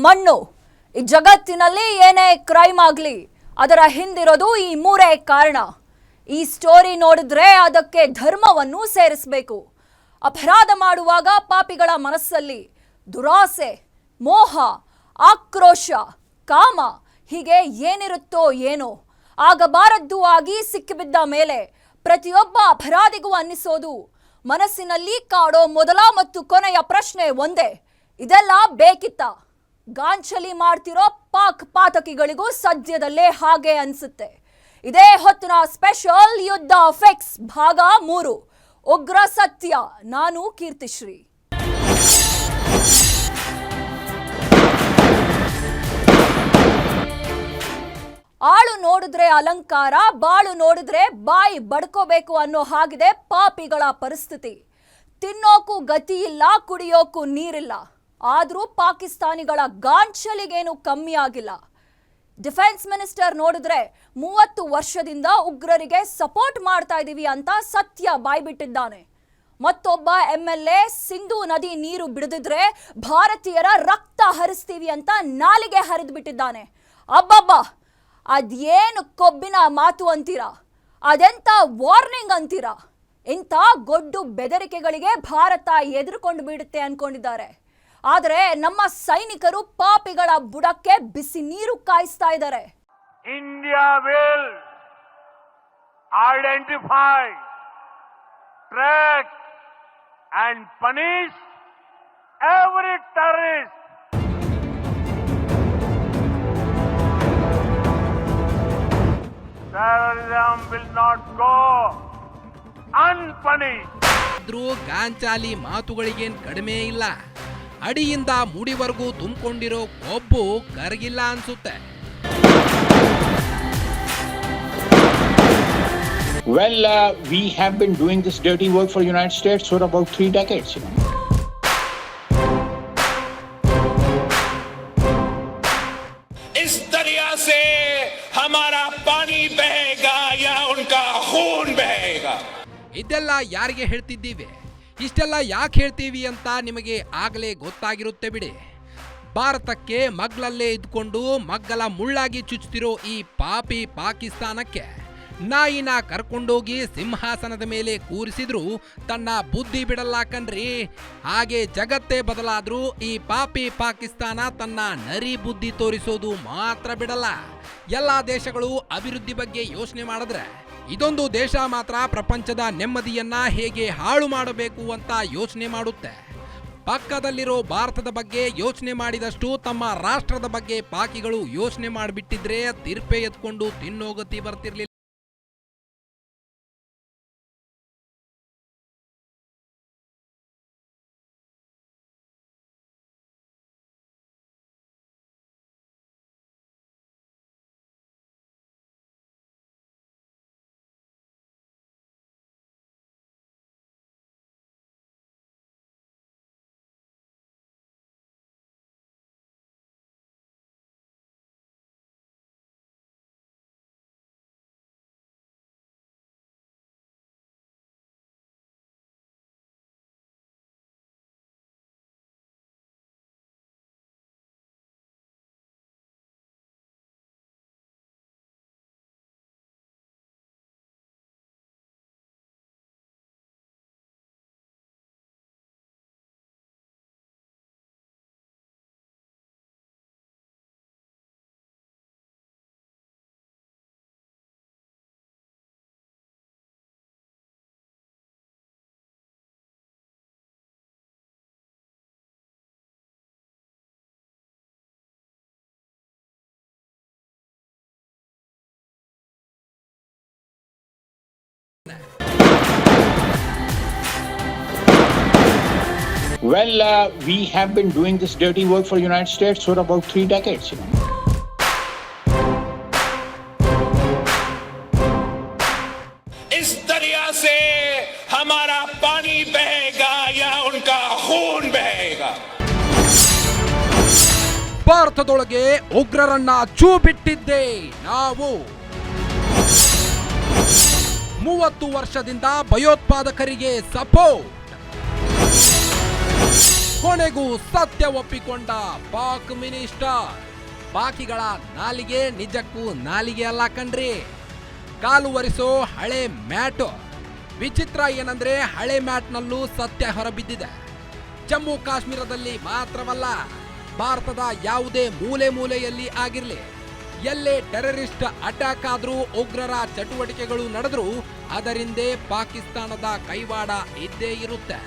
ಮಣ್ಣು. ಈ ಜಗತ್ತಿನಲ್ಲಿ ಏನೇ ಕ್ರೈಮ್ ಆಗಲಿ ಅದರ ಹಿಂದಿರೋದು ಈ ಮೂರೇ ಕಾರಣ. ಈ ಸ್ಟೋರಿ ನೋಡಿದ್ರೆ ಅದಕ್ಕೆ ಧರ್ಮವನ್ನು ಸೇರಿಸಬೇಕು. ಅಪರಾಧ ಮಾಡುವಾಗ ಪಾಪಿಗಳ ಮನಸ್ಸಲ್ಲಿ ದುರಾಸೆ, ಮೋಹ, ಆಕ್ರೋಶ, ಕಾಮ ಹೀಗೆ ಏನಿರುತ್ತೋ ಏನೋ ಆಗಬಾರದ್ದು ಆಗಿ ಸಿಕ್ಕಿಬಿದ್ದ ಮೇಲೆ ಪ್ರತಿಯೊಬ್ಬ ಅಪರಾಧಿಗೂ ಅನ್ನಿಸೋದು ಮನಸ್ಸಿನಲ್ಲಿ ಕಾಡೋ ಮೊದಲ ಮತ್ತು ಕೊನೆಯ ಪ್ರಶ್ನೆ ಒಂದೇ, ಇದೆಲ್ಲ ಬೇಕಿತ್ತ? ಗಾಂಚಲಿ ಮಾಡ್ತಿರೋ ಪಾಕ್ ಪಾತಕಿಗಳಿಗೂ ಸದ್ಯದಲ್ಲೇ ಹಾಗೆ ಅನ್ಸುತ್ತೆ. ಇದೇ ಹೊತ್ತಿನ ಸ್ಪೆಷಲ್ ಯುದ್ಧ ಫಿಕ್ಸ್ ಭಾಗ 3 ಉಗ್ರ ಸತ್ಯ. ನಾನು ಕೀರ್ತಿಶ್ರೀ. ಆಳು ನೋಡಿದ್ರೆ ಅಲಂಕಾರ, ಬಾಳು ನೋಡಿದ್ರೆ ಬಾಯಿ ಬಡ್ಕೋಬೇಕು ಅನ್ನೋ ಹಾಗಿದೆ ಪಾಪಿಗಳ ಪರಿಸ್ಥಿತಿ. ತಿನ್ನೋಕು ಗತಿ ಇಲ್ಲ, ಕುಡಿಯೋಕು ನೀರಿಲ್ಲ. ಆದರೂ ಪಾಕಿಸ್ತಾನಿಗಳ ಗಾಂಚಲಿಗೇನು ಕಮ್ಮಿ ಆಗಿಲ್ಲ. ಡಿಫೆನ್ಸ್ ಮಿನಿಸ್ಟರ್ ನೋಡಿದ್ರೆ 30 ವರ್ಷದಿಂದ ಉಗ್ರರಿಗೆ ಸಪೋರ್ಟ್ ಮಾಡ್ತಾ ಇದೀವಿ ಅಂತ ಸತ್ಯ ಬಾಯ್ಬಿಟ್ಟಿದ್ದಾನೆ. ಮತ್ತೊಬ್ಬ MLA ಸಿಂಧೂ ನದಿ ನೀರು ಬಿಡದಿದ್ರೆ ಭಾರತೀಯರ ರಕ್ತ ಹರಿಸ್ತೀವಿ ಅಂತ ನಾಲಿಗೆ ಹರಿದು ಬಿಟ್ಟಿದ್ದಾನೆ. ಅಬ್ಬಬ್ಬಾ, ಅದೇನು ಕೊಬ್ಬಿನ ಮಾತು ಅಂತೀರಾ? ಅದೆಂತ ವಾರ್ನಿಂಗ್ ಅಂತೀರಾ? ಇಂಥ ಗೊಡ್ಡು ಬೆದರಿಕೆಗಳಿಗೆ ಭಾರತ ಎದುರುಕೊಂಡು ಬಿಡುತ್ತೆ ಅನ್ಕೊಂಡಿದ್ದಾರೆ. ಆದರೆ ನಮ್ಮ ಸೈನಿಕರು ಪಾಪಿಗಳ ಬುಡಕ್ಕೆ ಬಿಸಿ ನೀರು ಕಾಯಿಸ್ತಾ ಇದ್ದಾರೆ. India will identify, track and punish every terrorist. Terrorism will not go unpunished. Ganchali ಮಾತುಗಳಿಗೇನು ಕಡಿಮೆ ಇಲ್ಲ. ಅಡಿಯಿಂದ ಮುಡಿವರೆಗೂ ತುಂಬಿಕೊಂಡಿರೋ ಕೊಬ್ಬು ಕರಗಿಲ್ಲ ಅನ್ಸುತ್ತೆ. Well, we have been doing this dirty work for the United States for about 3 decades. इस दरिया से हमारा पानी बहेगा या उनका खून बहेगा. ಇದೆಲ್ಲ ಯಾರಿಗೆ ಹೇಳ್ತಿದ್ದೀವಿ, ಇಷ್ಟೆಲ್ಲ ಯಾಕೆ ಹೇಳ್ತೀವಿ ಅಂತ ನಿಮಗೆ ಆಗಲೇ ಗೊತ್ತಾಗಿರುತ್ತೆ ಬಿಡಿ. ಭಾರತಕ್ಕೆ ಮಗ್ಲಲ್ಲೇ ಇದ್ಕೊಂಡು ಮಗ್ಗಲ ಮುಳ್ಳಾಗಿ ಚುಚ್ಚುತ್ತಿರೋ ಈ ಪಾಪಿ ಪಾಕಿಸ್ತಾನಕ್ಕೆ ನಾಯಿನ ಕರ್ಕೊಂಡೋಗಿ ಸಿಂಹಾಸನದ ಮೇಲೆ ಕೂರಿಸಿದ್ರು ತನ್ನ ಬುದ್ಧಿ ಬಿಡಲ್ಲ ಕಣ್ರಿ. ಹಾಗೆ ಜಗತ್ತೇ ಬದಲಾದ್ರೂ ಈ ಪಾಪಿ ಪಾಕಿಸ್ತಾನ ತನ್ನ ನರಿ ಬುದ್ಧಿ ತೋರಿಸೋದು ಮಾತ್ರ ಬಿಡಲ್ಲ. ಎಲ್ಲ ದೇಶಗಳು ಅಭಿವೃದ್ಧಿ ಬಗ್ಗೆ ಯೋಚನೆ ಮಾಡಿದ್ರೆ ಇದೊಂದು ದೇಶ ಮಾತ್ರ ಪ್ರಪಂಚದ ನೆಮ್ಮದಿಯನ್ನ ಹೇಗೆ ಹಾಳು ಮಾಡಬೇಕು ಅಂತ ಯೋಚನೆ ಮಾಡುತ್ತೆ. ಪಕ್ಕದಲ್ಲಿರೋ ಭಾರತದ ಬಗ್ಗೆ ಯೋಚನೆ ಮಾಡಿದಷ್ಟು ತಮ್ಮ ರಾಷ್ಟ್ರದ ಬಗ್ಗೆ ಪಾಕಿಗಳು ಯೋಚನೆ ಮಾಡಿಬಿಟ್ಟಿದ್ರೆ ತಿರ್ಪೆ ಎತ್ಕೊಂಡು ತಿನ್ನೋಗತಿ ಬರ್ತಿರ್ಲಿಲ್ಲ. Well, we have been doing this dirty work for the United States for about 3 decades. इस दरिया से हमारा पानी बहेगा या उनका खून बहेगा. ಭಾರತದೊಳಗೆ ಉಗ್ರರನ್ನ ಚೂ ಬಿಟ್ಟಿದ್ದೇ ನಾವು. 30 ವರ್ಷದಿಂದ ಭಯೋತ್ಪಾದಕರಿಗೆ ಸಪೋರ್ಟ್. ಕೊನೆಗೂ ಸತ್ಯ ಒಪ್ಪಿಕೊಂಡ ಪಾಕ್ ಮಿನಿಸ್ಟರ್. ಬಾಕಿಗಳ ನಾಲಿಗೆ ನಿಜಕ್ಕೂ ನಾಲಿಗೆ ಅಲ್ಲ ಕಣ್ರಿ, ಕಾಲು ಒರೆಸೋ ಹಳೆ ಮ್ಯಾಟು. ವಿಚಿತ್ರ ಏನಂದ್ರೆ ಹಳೆ ಮ್ಯಾಟ್ನಲ್ಲೂ ಸತ್ಯ ಹೊರಬಿದ್ದಿದೆ. ಜಮ್ಮು ಕಾಶ್ಮೀರದಲ್ಲಿ ಮಾತ್ರವಲ್ಲ, ಭಾರತದ ಯಾವುದೇ ಮೂಲೆಯಲ್ಲಿ ಆಗಿರಲಿ, ಎಲ್ಲೇ ಟೆರರಿಸ್ಟ್ ಅಟ್ಯಾಕ್ ಆದ್ರೂ, ಉಗ್ರರ ಚಟುವಟಿಕೆಗಳು ನಡೆದ್ರೂ ಅದರಿಂದೇ ಪಾಕಿಸ್ತಾನದ ಕೈವಾಡ ಇದ್ದೇ ಇರುತ್ತೆ.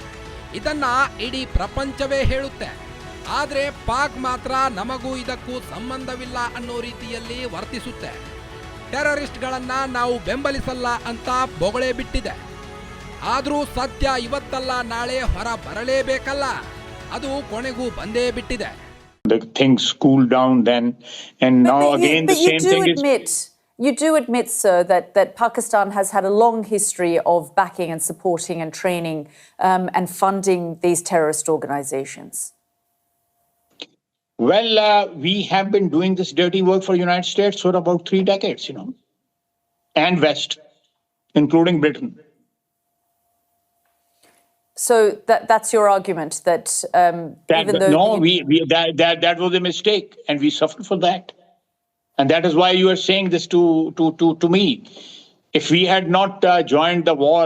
ಇದನ್ನ ಇಡೀ ಪ್ರಪಂಚವೇ ಹೇಳುತ್ತೆ. ಆದ್ರೆ ಪಾಕ್ ಮಾತ್ರ ನಮಗೂ ಇದಕ್ಕೂ ಸಂಬಂಧವಿಲ್ಲ ಅನ್ನೋ ರೀತಿಯಲ್ಲಿ ವರ್ತಿಸುತ್ತೆ. ಟೆರರಿಸ್ಟ್ಗಳನ್ನ ನಾವು ಬೆಂಬಲಿಸಲ್ಲ ಅಂತ ಬೊಗಳೆ ಬಿಟ್ಟಿದೆ. ಆದ್ರೂ ಸತ್ಯ ಇವತ್ತಲ್ಲ ನಾಳೆ ಹೊರ ಬರಲೇಬೇಕಲ್ಲ, ಅದು ಕೊನೆಗೂ ಬಂದೇ ಬಿಟ್ಟಿದೆ. The things cooled down then, and now again the same thing is. You do admit, sir, that Pakistan has had a long history of backing and supporting and training and funding these terrorist organizations. Well, we have been doing this dirty work for the United States for about 3 decades, and West, including Britain. So that's your argument that even though no, that was a mistake, and we suffered for that, and that is why you are saying this to me. If we had not joined the war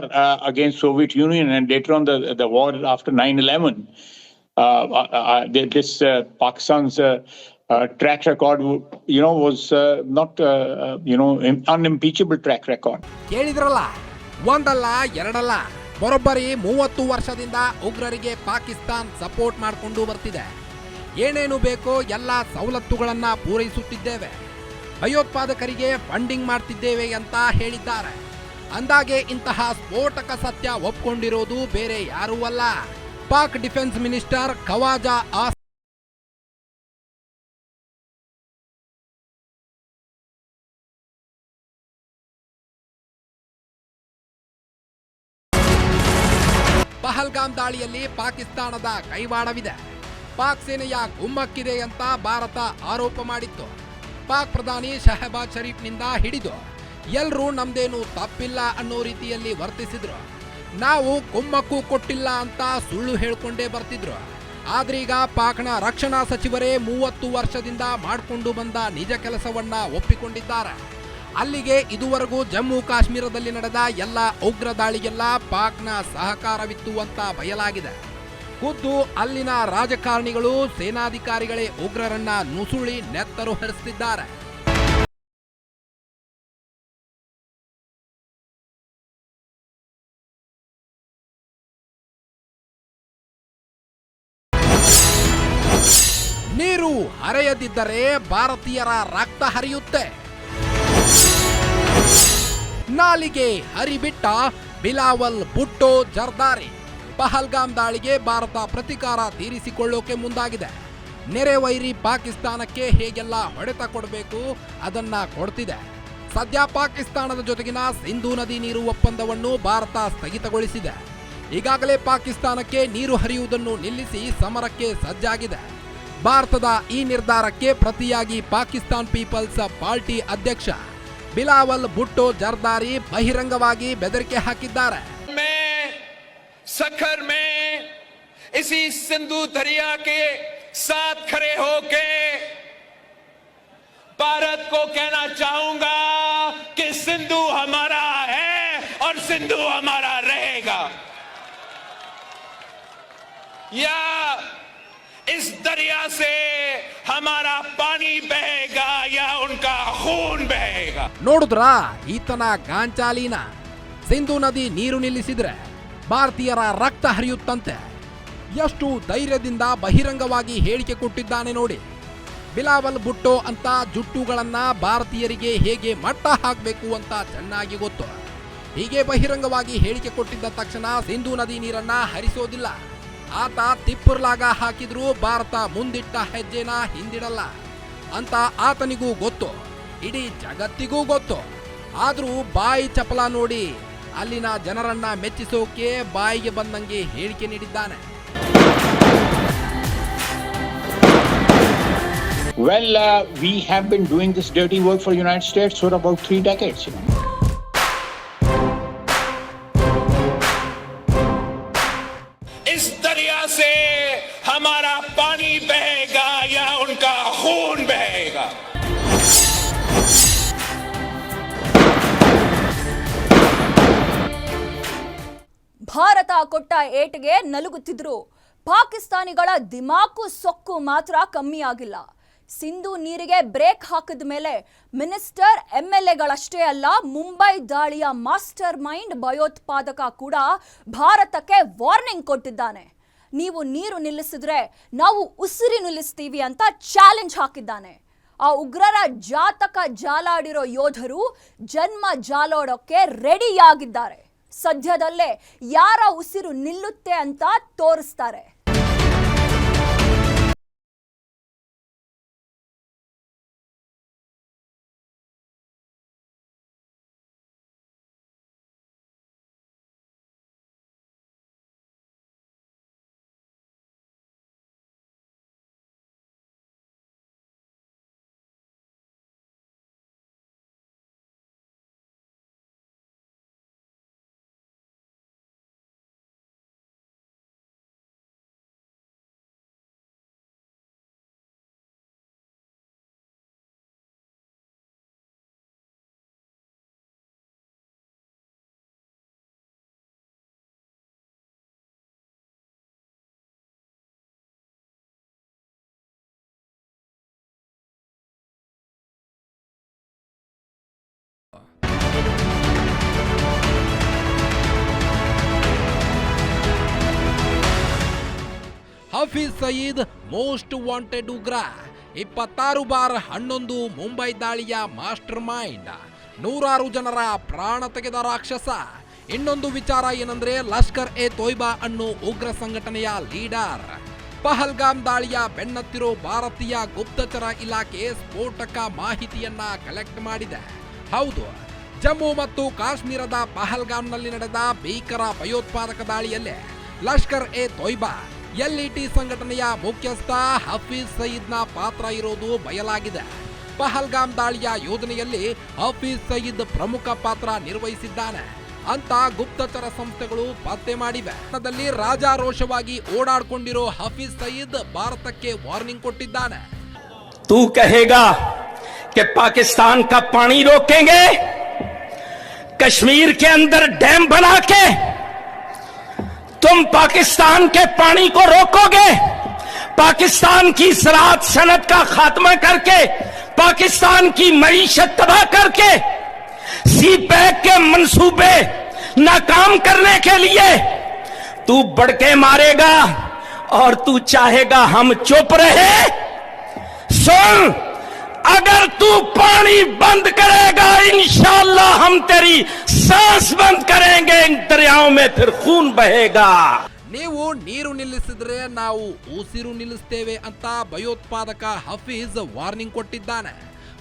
against Soviet Union and later on the war after 9/11, this Pakistan's track record, was not unimpeachable track record. ಕೇಳಿದ್ರಲ್ಲ, ಒಂದಲ್ಲ ಎರಡಲ್ಲ, ಬರೋಬ್ಬರಿ 30 ವರ್ಷದಿಂದ ಉಗ್ರರಿಗೆ Pakistan support ಮಾಡಿಕೊಂಡು ಬರ್ತಿದೆ. ಏನೇನು ಬೇಕೋ ಎಲ್ಲ ಸವಲತ್ತುಗಳನ್ನ ಪೂರೈಸುತ್ತಿದ್ದೇವೆ, ಭಯೋತ್ಪಾದಕರಿಗೆ ಫಂಡಿಂಗ್ ಮಾಡ್ತಿದ್ದೇವೆ ಅಂತ ಹೇಳಿದ್ದಾರೆ. ಅಂದಾಗೆ ಇಂತಹ ಸ್ಫೋಟಕ ಸತ್ಯ ಒಪ್ಕೊಂಡಿರೋದು ಬೇರೆ ಯಾರೂ ಅಲ್ಲ, ಪಾಕ್ ಡಿಫೆನ್ಸ್ ಮಿನಿಸ್ಟರ್ ಖವಾಜಾ ಆಸಿಫ್. ಪಹಲ್ಗಾಮ್ ದಾಳಿಯಲ್ಲಿ ಪಾಕಿಸ್ತಾನದ ಕೈವಾಡವಿದೆ, ಪಾಕ್ ಸೇನೆಯ ಕುಮ್ಮಕ್ಕಿದೆ ಅಂತ ಭಾರತ ಆರೋಪ ಮಾಡಿತ್ತು. ಪಾಕ್ ಪ್ರಧಾನಿ ಶಹಬಾಜ್ ಶರೀಫ್ನಿಂದ ಹಿಡಿದು ಎಲ್ಲರೂ ನಮ್ದೇನು ತಪ್ಪಿಲ್ಲ ಅನ್ನೋ ರೀತಿಯಲ್ಲಿ ವರ್ತಿಸಿದ್ರು. ನಾವು ಕುಮ್ಮಕ್ಕು ಕೊಟ್ಟಿಲ್ಲ ಅಂತ ಸುಳ್ಳು ಹೇಳ್ಕೊಂಡೇ ಬರ್ತಿದ್ರು. ಆದ್ರೀಗ ಪಾಕ್ನ ರಕ್ಷಣಾ ಸಚಿವರೇ 30 ವರ್ಷದಿಂದ ಮಾಡಿಕೊಂಡು ಬಂದ ನಿಜ ಕೆಲಸವನ್ನ ಒಪ್ಪಿಕೊಂಡಿದ್ದಾರೆ. ಅಲ್ಲಿಗೆ ಇದುವರೆಗೂ ಜಮ್ಮು ಕಾಶ್ಮೀರದಲ್ಲಿ ನಡೆದ ಎಲ್ಲ ಉಗ್ರ ದಾಳಿಗೆಲ್ಲ ಪಾಕ್ನ ಸಹಕಾರವಿತ್ತು ಅಂತ ಬಯಲಾಗಿದೆ. ಖುದ್ದು ಅಲ್ಲಿನ ರಾಜಕಾರಣಿಗಳು, ಸೇನಾಧಿಕಾರಿಗಳೇ ಉಗ್ರರನ್ನ ನುಸುಳಿ ನೆತ್ತರು ಹರಿಸುತ್ತಿದ್ದಾರೆ. ನೀರು ಹರಿಯದಿದ್ದರೆ ಭಾರತೀಯರ ರಕ್ತ ಹರಿಯುತ್ತೆ. ನಾಲಿಗೆ ಹರಿಬಿಟ್ಟ ಬಿಲಾವಲ್ ಭುಟ್ಟೋ ಜರ್ದಾರಿ. ಪಹಲ್ಗಾಮ್ ದಾಳಿಗೆ ಭಾರತ ಪ್ರತಿಕಾರ ತೀರಿಸಿಕೊಳ್ಳೋಕೆ ಮುಂದಾಗಿದೆ. ನೆರೆ ವೈರಿ ಪಾಕಿಸ್ತಾನಕ್ಕೆ ಹೇಗೆಲ್ಲ ಹೊಡೆತ ಕೊಡಬೇಕು ಅದನ್ನ ಕೊಡ್ತಿದೆ. ಸದ್ಯ ಪಾಕಿಸ್ತಾನದ ಜೊತೆಗಿನ ಸಿಂಧೂ ನದಿ ನೀರು ಒಪ್ಪಂದವನ್ನು ಭಾರತ ಸ್ಥಗಿತಗೊಳಿಸಿದೆ. ಈಗಾಗಲೇ ಪಾಕಿಸ್ತಾನಕ್ಕೆ ನೀರು ಹರಿಯುವುದನ್ನು ನಿಲ್ಲಿಸಿ ಸಮರಕ್ಕೆ ಸಜ್ಜಾಗಿದೆ. ಭಾರತದ ಈ ನಿರ್ಧಾರಕ್ಕೆ ಪ್ರತಿಯಾಗಿ ಪಾಕಿಸ್ತಾನ್ ಪೀಪಲ್ಸ್ ಪಾರ್ಟಿ ಅಧ್ಯಕ್ಷ ಬಿಲಾವಲ್ ಭುಟ್ಟೋ ಜರ್ದಾರಿ ಬಹಿರಂಗವಾಗಿ ಬೆದರಿಕೆ ಹಾಕಿದ್ದಾರೆ. सखर में इसी सिंधु दरिया के साथ खड़े होके भारत को कहना चाहूंगा कि सिंधु हमारा है और सिंधु हमारा रहेगा. या इस दरिया से हमारा पानी बहेगा या उनका खून बहेगा. ನೋಡಿದ್ರಾ ಈತನ ಗಾಂಚಾಲಿನ? ಸಿಂಧು ನದಿ ನೀರು ನಿಲ್ಲಿಸಿದ್ರೆ ಭಾರತೀಯರ ರಕ್ತ ಹರಿಯುತ್ತಂತೆ. ಎಷ್ಟು ಧೈರ್ಯದಿಂದ ಬಹಿರಂಗವಾಗಿ ಹೇಳಿಕೆ ಕೊಟ್ಟಿದ್ದಾನೆ ನೋಡಿ. ಬಿಲಾವಲ್ ಭುಟ್ಟೋ ಅಂತ ಜುಟ್ಟುಗಳನ್ನ ಭಾರತೀಯರಿಗೆ ಹೇಗೆ ಮಟ್ಟ ಹಾಕಬೇಕು ಅಂತ ಚೆನ್ನಾಗಿ ಗೊತ್ತು. ಹೀಗೆ ಬಹಿರಂಗವಾಗಿ ಹೇಳಿಕೆ ಕೊಟ್ಟಿದ್ದ ತಕ್ಷಣ ಸಿಂಧೂ ನದಿ ನೀರನ್ನ ಹರಿಸೋದಿಲ್ಲ. ಆತ ತಿಪ್ಪುರ್ಲಾಗ ಹಾಕಿದ್ರೂ ಭಾರತ ಮುಂದಿಟ್ಟ ಹೆಜ್ಜೆನ ಹಿಂದಿಡಲ್ಲ ಅಂತ ಆತನಿಗೂ ಗೊತ್ತು, ಇಡೀ ಜಗತ್ತಿಗೂ ಗೊತ್ತು. ಆದ್ರೂ ಬಾಯಿ ಚಪಲ ನೋಡಿ ಅಲ್ಲಿನ ಜನರನ್ನ ಮೆಚ್ಚಿಸೋಕೆ ಬಾಯಿಗೆ ಬಂದಂಗೆ ಹೇಳಿಕೆ ನೀಡಿದ್ದಾನೆ. Well, we have been doing this dirty work for the United States for about 3 decades, इस दरिया से हमारा पानी बहेगा या उनका खून बहेगा। ಭಾರತ ಕೊಟ್ಟ ಏಟಿಗೆ ನಲುಗುತ್ತಿದ್ರು ಪಾಕಿಸ್ತಾನಿಗಳ ದಿಮಾಕು ಸೊಕ್ಕು ಮಾತ್ರ ಕಮ್ಮಿ ಆಗಿಲ್ಲ. ಸಿಂಧು ನೀರಿಗೆ ಬ್ರೇಕ್ ಹಾಕಿದ ಮೇಲೆ ಮಿನಿಸ್ಟರ್ ಎಂಎಲ್ಎಗಳಷ್ಟೇ ಅಲ್ಲ, ಮುಂಬೈ ದಾಳಿಯ ಮಾಸ್ಟರ್ ಮೈಂಡ್ ಭಯೋತ್ಪಾದಕ ಕೂಡ ಭಾರತಕ್ಕೆ ವಾರ್ನಿಂಗ್ ಕೊಟ್ಟಿದ್ದಾನೆ. ನೀವು ನೀರು ನಿಲ್ಲಿಸಿದ್ರೆ ನಾವು ಉಸಿರಿ ನಿಲ್ಲಿಸ್ತೀವಿ ಅಂತ ಚಾಲೆಂಜ್ ಹಾಕಿದ್ದಾನೆ. ಆ ಉಗ್ರರ ಜಾತಕ ಜಾಲಾಡಿರೋ ಯೋಧರು ಜನ್ಮ ಜಾಲೋಡೋಕೆ ರೆಡಿಯಾಗಿದ್ದಾರೆ. ಸದ್ಯದಲ್ಲೇ ಯಾರ ಉಸಿರು ನಿಲ್ಲುತ್ತೆ ಅಂತ ತೋರಿಸ್ತಾರೆ. ಹಫೀಜ್ ಸಯೀದ್ ಮೋಸ್ಟ್ ವಾಂಟೆಡ್ ಉಗ್ರ, 26 ಬಾರ್ 11 ಮುಂಬೈ ದಾಳಿಯ ಮಾಸ್ಟರ್ ಮೈಂಡ್, ನೂರಾರು ಜನರ ಪ್ರಾಣ ತೆಗೆದ ರಾಕ್ಷಸ. ಇನ್ನೊಂದು ವಿಚಾರ ಏನಂದ್ರೆ ಲಷ್ಕರ್ ಎ ತೊಯ್ಬಾ ಅನ್ನೋ ಉಗ್ರ ಸಂಘಟನೆಯ ಲೀಡರ್. ಪಹಲ್ಗಾಮ್ ದಾಳಿಯ ಬೆನ್ನತ್ತಿರೋ ಭಾರತೀಯ ಗುಪ್ತಚರ ಇಲಾಖೆ ಸ್ಫೋಟಕ ಮಾಹಿತಿಯನ್ನ ಕಲೆಕ್ಟ್ ಮಾಡಿದೆ. ಹೌದು, ಜಮ್ಮು ಮತ್ತು ಕಾಶ್ಮೀರದ ಪಹಲ್ಗಾಮ್ನಲ್ಲಿ ನಡೆದ ಭೀಕರ ಭಯೋತ್ಪಾದಕ ದಾಳಿಯಲ್ಲೇ ಲಷ್ಕರ್ ಎ ತೊಯ್ಬಾ LET ಸಂಘಟನೆಯ ಮುಖ್ಯಸ್ಥ ಹಫೀಜ್ ಸಯೀದ್ನ ಪಾತ್ರ ಇರೋದು ಬಯಲಾಗಿದೆ. ಪಹಲ್ಗಾಮ್ ದಾಳಿಯ ಯೋಜನೆಯಲ್ಲಿ ಹಫೀಜ್ ಸಯೀದ್ ಪ್ರಮುಖ ಪಾತ್ರ ನಿರ್ವಹಿಸಿದ್ದಾನೆ ಅಂತ ಗುಪ್ತಚರ ಸಂಸ್ಥೆಗಳು ಪತ್ತೆ ಮಾಡಿವೆ. ರಾಜಾರೋಷವಾಗಿ ಓಡಾಡ್ಕೊಂಡಿರೋ ಹಫೀಜ್ ಸಯೀದ್ ಭಾರತಕ್ಕೆ ವಾರ್ನಿಂಗ್ ಕೊಟ್ಟಿದ್ದಾನೆ. तू कहेगा कि पाकिस्तान का पानी रोकेंगे, कश्मीर के अंदर डैम बना के तुम पाकिस्तान के पानी को रोकोगे, पाकिस्तान की ज़राअत सनत का खात्मा करके पाकिस्तान की मईशत तबाह करके सीपैक के मंसूबे नाकाम करने के लिए तू बड़के मारेगा और तू चाहेगा हम चुप रहे। सुन, अगर तू पानी बंद करेगा इंशाअल्लाह हम तेरी सांस बंद करेंगे, इन दरियाओं में फिर खून बहेगा। ನೀವು ನೀರು ನಿಲ್ಲಿಸಿದ್ರೆ ನಾವು ಉಸಿರು ನಿಲ್ಲಿಸ್ತೇವೆ ಅಂತ ಭಯೋತ್ಪಾದಕ ಹಫೀಜ್ ವಾರ್ನಿಂಗ್ ಕೊಟ್ಟಿದ್ದಾನೆ.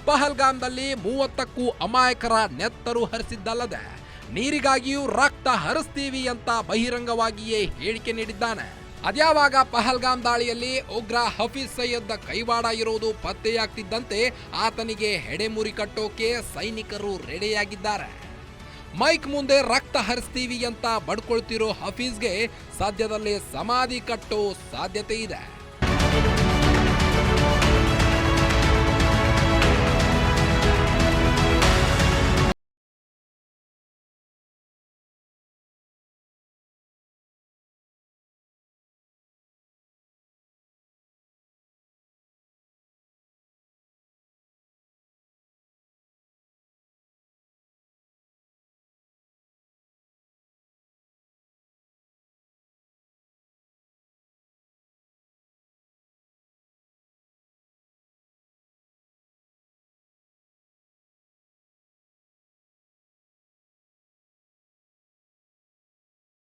ಪಹಲ್ಗಾಮ್ದಲ್ಲಿ 30ಕ್ಕೂ ಅಮಾಯಕರ ನೆತ್ತರು ಹರಿಸಿದ್ದಲ್ಲದೆ ನೀರಿಗಾಗಿಯೂ ರಕ್ತ ಹರಿಸ್ತೀವಿ ಅಂತ ಬಹಿರಂಗವಾಗಿಯೇ ಹೇಳಿಕೆ ನೀಡಿದ್ದಾನೆ. ಅದ್ಯಾವಾಗ ಪಹಲ್ಗಾಮ್ ದಾಳಿಯಲ್ಲಿ ಉಗ್ರ ಹಫೀಜ್ ಸಯೀದ್ ಕೈವಾಡ ಇರೋದು ಪತ್ತೆಯಾಗ್ತಿದ್ದಂತೆ ಆತನಿಗೆ ಹೆಡೆಮುರಿ ಕಟ್ಟೋಕೆ ಸೈನಿಕರು ರೆಡಿಯಾಗಿದ್ದಾರೆ. ಮೈಕ್ ಮುಂದೆ ರಕ್ತ ಹರಿಸ್ತೀವಿ ಅಂತ ಬಡ್ಕೊಳ್ತಿರೋ ಹಫೀಜ್ಗೆ ಸದ್ಯದಲ್ಲೇ ಸಮಾಧಿ ಕಟ್ಟೋ ಸಾಧ್ಯತೆ ಇದೆ.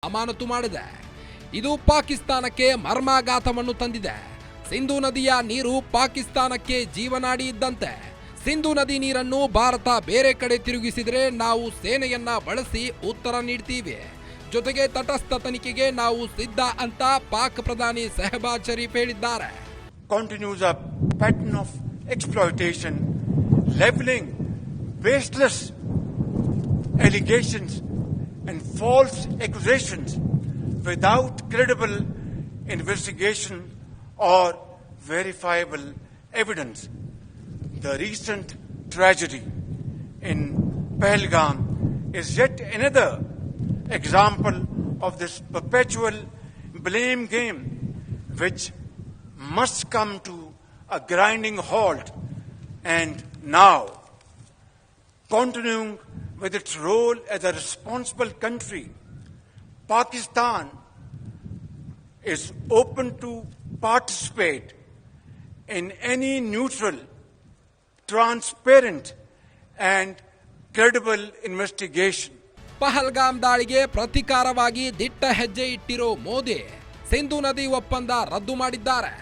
ಅಮಾನತು ಮಾಡಿದೆ. ಇದು ಪಾಕಿಸ್ತಾನಕ್ಕೆ ಮರ್ಮಾಘಾತವನ್ನು ತಂದಿದೆ. ಸಿಂಧೂ ನದಿಯ ನೀರು ಪಾಕಿಸ್ತಾನಕ್ಕೆ ಜೀವನಾಡಿ ಇದ್ದಂತೆ. ಸಿಂಧೂ ನದಿ ನೀರನ್ನು ಭಾರತ ಬೇರೆ ಕಡೆ ತಿರುಗಿಸಿದ್ರೆ ನಾವು ಸೇನೆಯನ್ನ ಬಳಸಿ ಉತ್ತರ ನೀಡ್ತೀವಿ. ಜೊತೆಗೆ ತಟಸ್ಥ ತನಿಖೆಗೆ ನಾವು ಸಿದ್ಧ ಅಂತ ಪಾಕ್ ಪ್ರಧಾನಿ ಸೆಹಬಾಜ್ ಶರೀಫ್ ಹೇಳಿದ್ದಾರೆ. Continues a pattern of exploitation, leveling baseless allegations and false accusations without credible investigation or verifiable evidence. The recent tragedy in Pahalgam is yet another example of this perpetual blame game, which must come to a grinding halt. And now, continuing with its role as a responsible country, Pakistan is open to participate in any neutral, transparent, and credible investigation. Pahalgam ದಾಳಿಗೆ ಪ್ರತೀಕಾರವಾಗಿ ದಿಟ್ಟ ಹೆಜ್ಜೆ ಇಟ್ಟಿರೋ ಮೋದಿ ಸಿಂಧು ನದಿ ಒಪ್ಪಂದ ರದ್ದು ಮಾಡಿದ್ದಾರೆ.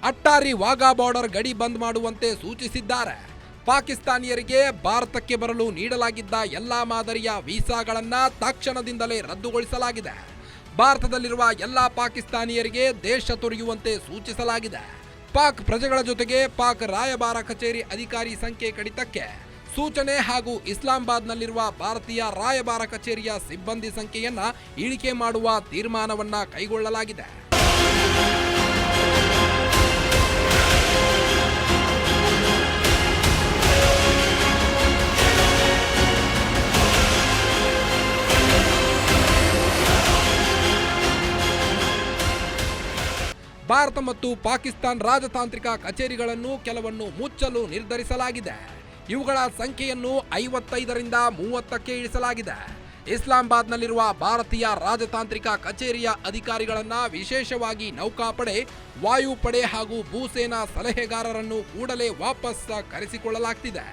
Attari Wagah border ಗಡಿ ಬಂದ್ ಮಾಡುವಂತೆ ಸೂಚಿಸಿದ್ದಾರೆ. ಪಾಕಿಸ್ತಾನಿಯರಿಗೆ ಭಾರತಕ್ಕೆ ಬರಲು ನೀಡಲಾಗಿದ್ದ ಎಲ್ಲಾ ಮಾದರಿಯ ವೀಸಾಗಳನ್ನ ತಕ್ಷಣದಿಂದಲೇ ರದ್ದುಗೊಳಿಸಲಾಗಿದೆ. ಭಾರತದಲ್ಲಿರುವ ಎಲ್ಲಾ ಪಾಕಿಸ್ತಾನಿಯರಿಗೆ ದೇಶ ತೊರೆಯುವಂತೆ ಸೂಚಿಸಲಾಗಿದೆ. ಪಾಕ್ ಪ್ರಜೆಗಳ ಜೊತೆಗೆ ಪಾಕ್ ರಾಯಭಾರ ಕಚೇರಿ ಅಧಿಕಾರಿ ಸಂಖ್ಯೆ ಕಡಿತಕ್ಕೆ ಸೂಚನೆ ಹಾಗೂ ಇಸ್ಲಾಮಾಬಾದ್ನಲ್ಲಿರುವ ಭಾರತೀಯ ರಾಯಭಾರ ಕಚೇರಿಯ ಸಿಬ್ಬಂದಿ ಸಂಖ್ಯೆಯನ್ನ ಇಳಿಕೆ ಮಾಡುವ ತೀರ್ಮಾನವನ್ನ ಕೈಗೊಳ್ಳಲಾಗಿದೆ. ಭಾರತ ಮತ್ತು ಪಾಕಿಸ್ತಾನ ರಾಜತಾಂತ್ರಿಕ ಕಚೇರಿಗಳನ್ನು ಕೆಲವನ್ನು ಮುಚ್ಚಲು ನಿರ್ಧರಿಸಲಾಗಿದೆ. ಇವುಗಳ ಸಂಖ್ಯೆಯನ್ನು 55ರಿಂದ 30ಕ್ಕೆ ಇಳಿಸಲಾಗಿದೆ. ಇಸ್ಲಾಮಾಬಾದ್ನಲ್ಲಿರುವ ಭಾರತೀಯ ರಾಜತಾಂತ್ರಿಕ ಕಚೇರಿಯ ಅಧಿಕಾರಿಗಳನ್ನ ವಿಶೇಷವಾಗಿ ನೌಕಾಪಡೆ, ವಾಯುಪಡೆ ಹಾಗೂ ಭೂಸೇನಾ ಸಲಹೆಗಾರರನ್ನು ಕೂಡಲೇ ವಾಪಸ್ ಕರೆಸಿಕೊಳ್ಳಲಾಗ್ತಿದೆ.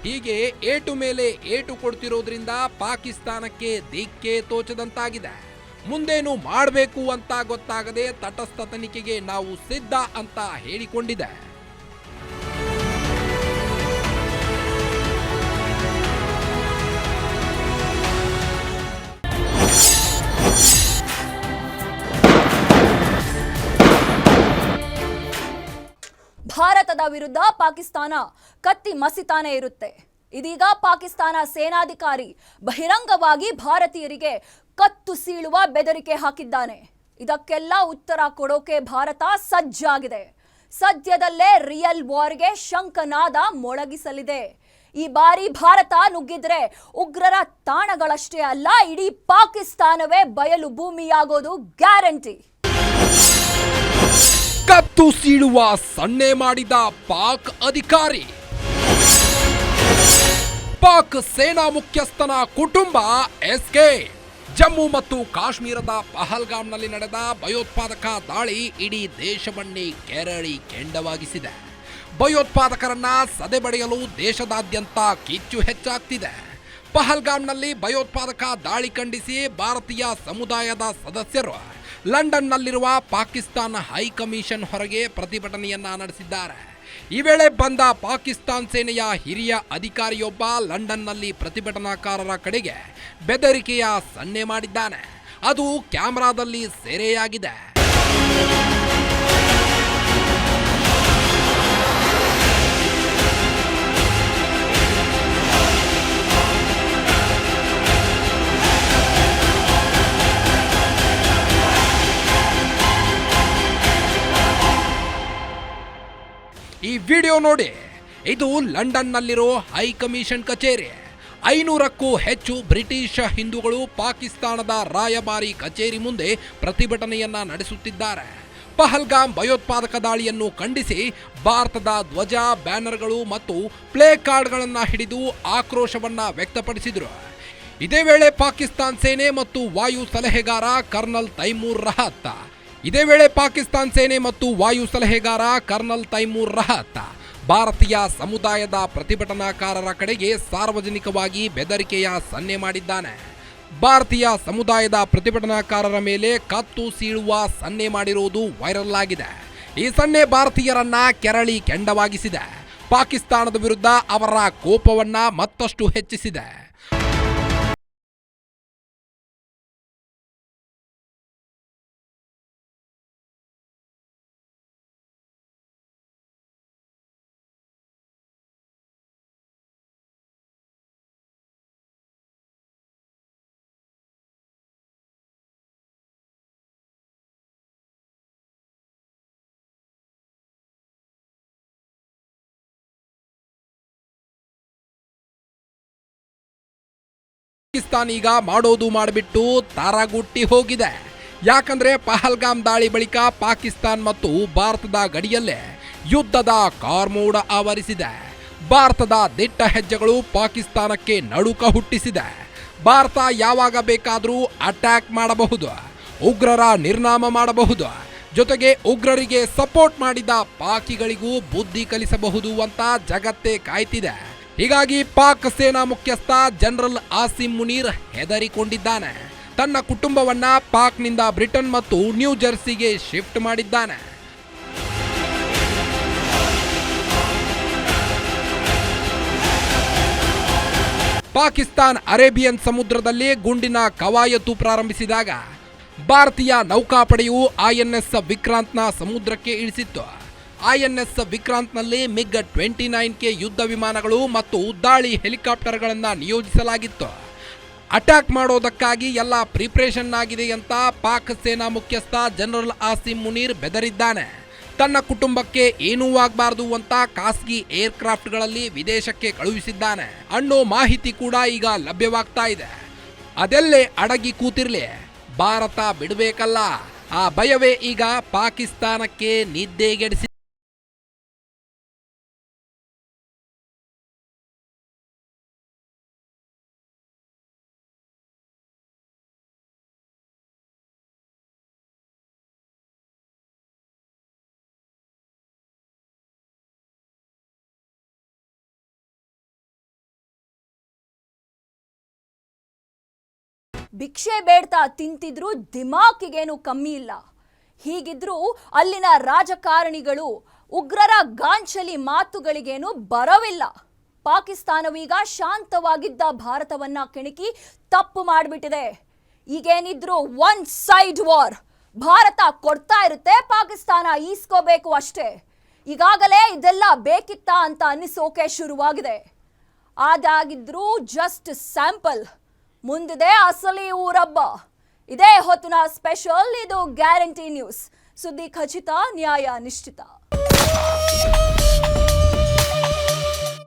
ಹೀಗೆ ಏಟು ಮೇಲೆ ಏಟು ಕೊಡ್ತಿರೋದ್ರಿಂದ ಪಾಕಿಸ್ತಾನಕ್ಕೆ ದಿಕ್ಕೇ ತೋಚದಂತಾಗಿದೆ. ಮುಂದೇನು ಮಾಡಬೇಕು ಅಂತ ಗೊತ್ತಾಗದೆ ತಟಸ್ಥ ತನಿಖೆಗೆ ನಾವು ಸಿದ್ಧ ಅಂತ ಹೇಳಿಕೊಂಡಿದೆ. ಭಾರತದ ವಿರುದ್ಧ ಪಾಕಿಸ್ತಾನ ಕತ್ತಿ ಮಸಿತಾನೆ ಇರುತ್ತೆ. ಇದೀಗ ಪಾಕಿಸ್ತಾನ ಸೇನಾಧಿಕಾರಿ ಬಹಿರಂಗವಾಗಿ ಭಾರತೀಯರಿಗೆ ಕತ್ತು ಸೀಳುವ ಬೆದರಿಕೆ ಹಾಕಿದ್ದಾನೆ. ಇದಕ್ಕೆಲ್ಲ ಉತ್ತರ ಕೊಡೋಕೆ ಭಾರತ ಸಜ್ಜಾಗಿದೆ. ಸದ್ಯದಲ್ಲೇ ರಿಯಲ್ ವಾರ್ಗೆ ಶಂಖನಾದ ಮೊಳಗಿಸಲಿದೆ. ಈ ಬಾರಿ ಭಾರತ ನುಗ್ಗಿದ್ರೆ ಉಗ್ರರ ತಾಣಗಳಷ್ಟೇ ಅಲ್ಲ, ಇಡೀ ಪಾಕಿಸ್ತಾನವೇ ಬಯಲು ಭೂಮಿಯಾಗೋದು ಗ್ಯಾರಂಟಿ. ಕತ್ತು ಸೀಳುವ ಸನ್ನೆ ಮಾಡಿದ ಪಾಕ್ ಅಧಿಕಾರಿ. ಪಾಕ್ ಸೇನಾ ಮುಖ್ಯಸ್ಥನ ಕುಟುಂಬ ಎಸ್ಕೆ. ಜಮ್ಮು ಮತ್ತು ಕಾಶ್ಮೀರದ ಪಹಲ್ಗಾಮ್ನಲ್ಲಿ ನಡೆದ ಭಯೋತ್ಪಾದಕ ದಾಳಿ ಇಡೀ ದೇಶವನ್ನೇ ಕೆರಳಿ ಕೆಂಡವಾಗಿಸಿದೆ. ಭಯೋತ್ಪಾದಕರನ್ನ ಸದೆಬಡಿಯಲು ದೇಶದಾದ್ಯಂತ ಕಿಚ್ಚು ಹೆಚ್ಚಾಗ್ತಿದೆ. ಪಹಲ್ಗಾಮ್ನಲ್ಲಿ ಭಯೋತ್ಪಾದಕ ದಾಳಿ ಖಂಡಿಸಿ ಭಾರತೀಯ ಸಮುದಾಯದ ಸದಸ್ಯರು ಲಂಡನ್ನಲ್ಲಿರುವ ಪಾಕಿಸ್ತಾನ ಹೈಕಮಿಷನ್ ಹೊರಗೆ ಪ್ರತಿಭಟನೆಯನ್ನ ನಡೆಸಿದ್ದಾರೆ. ಈ ವೇಳೆ ಬಂದ ಪಾಕಿಸ್ತಾನ್ ಸೇನೆಯ ಹಿರಿಯ ಅಧಿಕಾರಿಯೊಬ್ಬ ಲಂಡನ್ನಲ್ಲಿ ಪ್ರತಿಭಟನಾಕಾರರ ಕಡೆಗೆ ಬೆದರಿಕೆಯ ಸನ್ನೆ ಮಾಡಿದ್ದಾನೆ. ಅದು ಕ್ಯಾಮೆರಾದಲ್ಲಿ ಸೆರೆಯಾಗಿದೆ. ಈ ವಿಡಿಯೋ ನೋಡಿ. ಇದು ಲಂಡನ್ನಲ್ಲಿರೋ ಹೈಕಮಿಷನ್ ಕಚೇರಿ. 500ಕ್ಕೂ ಹೆಚ್ಚು ಬ್ರಿಟಿಷ್ ಹಿಂದೂಗಳು ಪಾಕಿಸ್ತಾನದ ರಾಯಭಾರಿ ಕಚೇರಿ ಮುಂದೆ ಪ್ರತಿಭಟನೆಯನ್ನ ನಡೆಸುತ್ತಿದ್ದಾರೆ. ಪಹಲ್ಗಾಮ್ ಭಯೋತ್ಪಾದಕ ದಾಳಿಯನ್ನು ಖಂಡಿಸಿ ಭಾರತದ ಧ್ವಜ, ಬ್ಯಾನರ್ಗಳು ಮತ್ತು ಪ್ಲೇ ಕಾರ್ಡ್ಗಳನ್ನು ಹಿಡಿದು ಆಕ್ರೋಶವನ್ನ ವ್ಯಕ್ತಪಡಿಸಿದರು. ಇದೇ ವೇಳೆ ಪಾಕಿಸ್ತಾನ್ ಸೇನೆ ಮತ್ತು ವಾಯು ಸಲಹೆಗಾರ ಕರ್ನಲ್ ತೈಮೂರ್ ರಹತ್ ಭಾರತೀಯ ಸಮುದಾಯದ ಪ್ರತಿಭಟನಾಕಾರರ ಕಡೆಗೆ ಸಾರ್ವಜನಿಕವಾಗಿ ಬೆದರಿಕೆಯ ಸನ್ನೆ ಮಾಡಿದ್ದಾನೆ. ಭಾರತೀಯ ಸಮುದಾಯದ ಪ್ರತಿಭಟನಾಕಾರರ ಮೇಲೆ ಕತ್ತು ಸೀಳುವ ಸನ್ನೆ ಮಾಡಿರುವುದು ವೈರಲ್ ಆಗಿದೆ. ಈ ಸನ್ನೆ ಭಾರತೀಯರನ್ನ ಕೆರಳಿ ಕೆಂಡವಾಗಿಸಿದೆ. ಪಾಕಿಸ್ತಾನದ ವಿರುದ್ಧ ಅವರ ಕೋಪವನ್ನ ಮತ್ತಷ್ಟು ಹೆಚ್ಚಿಸಿದೆ. ಪಾಕಿಸ್ತಾನ ಈಗ ಮಾಡೋದು ಮಾಡಿಬಿಟ್ಟು ತಾರಾಗುಟ್ಟಿ ಹೋಗಿದೆ. ಯಾಕಂದ್ರೆ ಪಹಲ್ಗಾಮ್ ದಾಳಿ ಬಳಿಕ ಪಾಕಿಸ್ತಾನ ಮತ್ತು ಭಾರತದ ಗಡಿಯಲ್ಲೇ ಯುದ್ಧದ ಕಾರ್ಮೋಡ ಆವರಿಸಿದೆ. ಭಾರತದ ದಿಟ್ಟ ಹೆಜ್ಜೆಗಳು ಪಾಕಿಸ್ತಾನಕ್ಕೆ ನಡುಕ ಹುಟ್ಟಿಸಿದೆ. ಭಾರತ ಯಾವಾಗ ಬೇಕಾದರೂ ಅಟ್ಯಾಕ್ ಮಾಡಬಹುದು, ಉಗ್ರರ ನಿರ್ನಾಮ ಮಾಡಬಹುದು, ಜೊತೆಗೆ ಉಗ್ರರಿಗೆ ಸಪೋರ್ಟ್ ಮಾಡಿದ ಪಾಕಿಗಳಿಗೂ ಬುದ್ಧಿ ಕಲಿಸಬಹುದು ಅಂತ ಜಗತ್ತೇ ಕಾಯ್ತಿದೆ. ಹೀಗಾಗಿ ಪಾಕ್ ಸೇನಾ ಮುಖ್ಯಸ್ಥ ಜನರಲ್ ಆಸಿಂ ಮುನೀರ್ ಹೆದರಿಕೊಂಡಿದ್ದಾನೆ. ತನ್ನ ಕುಟುಂಬವನ್ನ ಪಾಕ್ನಿಂದ ಬ್ರಿಟನ್ ಮತ್ತು ನ್ಯೂ ಜೆರ್ಸಿಗೆ ಶಿಫ್ಟ್ ಮಾಡಿದ್ದಾನೆ. ಪಾಕಿಸ್ತಾನ್ ಅರೇಬಿಯನ್ ಸಮುದ್ರದಲ್ಲಿ ಗುಂಡಿನ ಕವಾಯತು ಪ್ರಾರಂಭಿಸಿದಾಗ ಭಾರತೀಯ ನೌಕಾಪಡೆಯು INS ವಿಕ್ರಾಂತ್ನ ಸಮುದ್ರಕ್ಕೆ ಇಳಿಸಿತ್ತು. INS ವಿಕ್ರಾಂತ್ನಲ್ಲಿ MiG 29K ಯುದ್ಧ ವಿಮಾನಗಳು ಮತ್ತು ದಾಳಿ ಹೆಲಿಕಾಪ್ಟರ್ಗಳನ್ನು ನಿಯೋಜಿಸಲಾಗಿತ್ತು. ಅಟ್ಯಾಕ್ ಮಾಡೋದಕ್ಕಾಗಿ ಎಲ್ಲ ಪ್ರಿಪರೇಷನ್ ಆಗಿದೆ ಅಂತ ಪಾಕ್ ಸೇನಾ ಮುಖ್ಯಸ್ಥ ಜನರಲ್ ಆಸಿಂ ಮುನೀರ್ ಬೆದರಿದ್ದಾನೆ. ತನ್ನ ಕುಟುಂಬಕ್ಕೆ ಏನೂ ಆಗಬಾರದು ಅಂತ ಖಾಸಗಿ ಏರ್ಕ್ರಾಫ್ಟ್ಗಳಲ್ಲಿ ವಿದೇಶಕ್ಕೆ ಕಳುಹಿಸಿದ್ದಾನೆ ಅನ್ನೋ ಮಾಹಿತಿ ಕೂಡ ಈಗ ಲಭ್ಯವಾಗ್ತಾ ಇದೆ. ಅದೆಲ್ಲೇ ಅಡಗಿ ಕೂತಿರ್ಲಿ, ಭಾರತ ಬಿಡಬೇಕಲ್ಲ, ಆ ಭಯವೇ ಈಗ ಪಾಕಿಸ್ತಾನಕ್ಕೆ ನಿದ್ದೆಗೆಡಿಸಿದೆ. ಭಿಕ್ಷೆ ಬೇಡ್ತಾ ತಿಂತಿದ್ರು ದಿಮಾಕಿಗೇನು ಕಮ್ಮಿ ಇಲ್ಲ. ಹೀಗಿದ್ರೂ ಅಲ್ಲಿನ ರಾಜಕಾರಣಿಗಳು ಉಗ್ರರ ಗಾಂಚಲಿ ಮಾತುಗಳಿಗೇನು ಬರವಿಲ್ಲ. ಪಾಕಿಸ್ತಾನವೀಗ ಶಾಂತವಾಗಿದ್ದ ಭಾರತವನ್ನ ಕೆಣಕಿ ತಪ್ಪು ಮಾಡಿಬಿಟ್ಟಿದೆ. ಈಗೇನಿದ್ರು ಒನ್ ಸೈಡ್ ವಾರ್. ಭಾರತ ಕೊಡ್ತಾ ಇರುತ್ತೆ, ಪಾಕಿಸ್ತಾನ ಈಸ್ಕೋಬೇಕು ಅಷ್ಟೇ. ಈಗಾಗಲೇ ಇದೆಲ್ಲ ಬೇಕಿತ್ತಾ ಅಂತ ಅನ್ನಿಸೋಕೆ ಶುರುವಾಗಿದೆ. ಅದಾಗಿದ್ರೂ ಜಸ್ಟ್ ಸ್ಯಾಂಪಲ್. ಮುಂದಿದೆ ಅಸಲಿ ಊರಬ್ಬ. ಇದೇ ಹೊತ್ತಿನ ಸ್ಪೆಷಲ್. ಇದು ಗ್ಯಾರಂಟಿ ನ್ಯೂಸ್. ಸುದ್ದಿ ಖಚಿತ, ನ್ಯಾಯ ನಿಶ್ಚಿತ.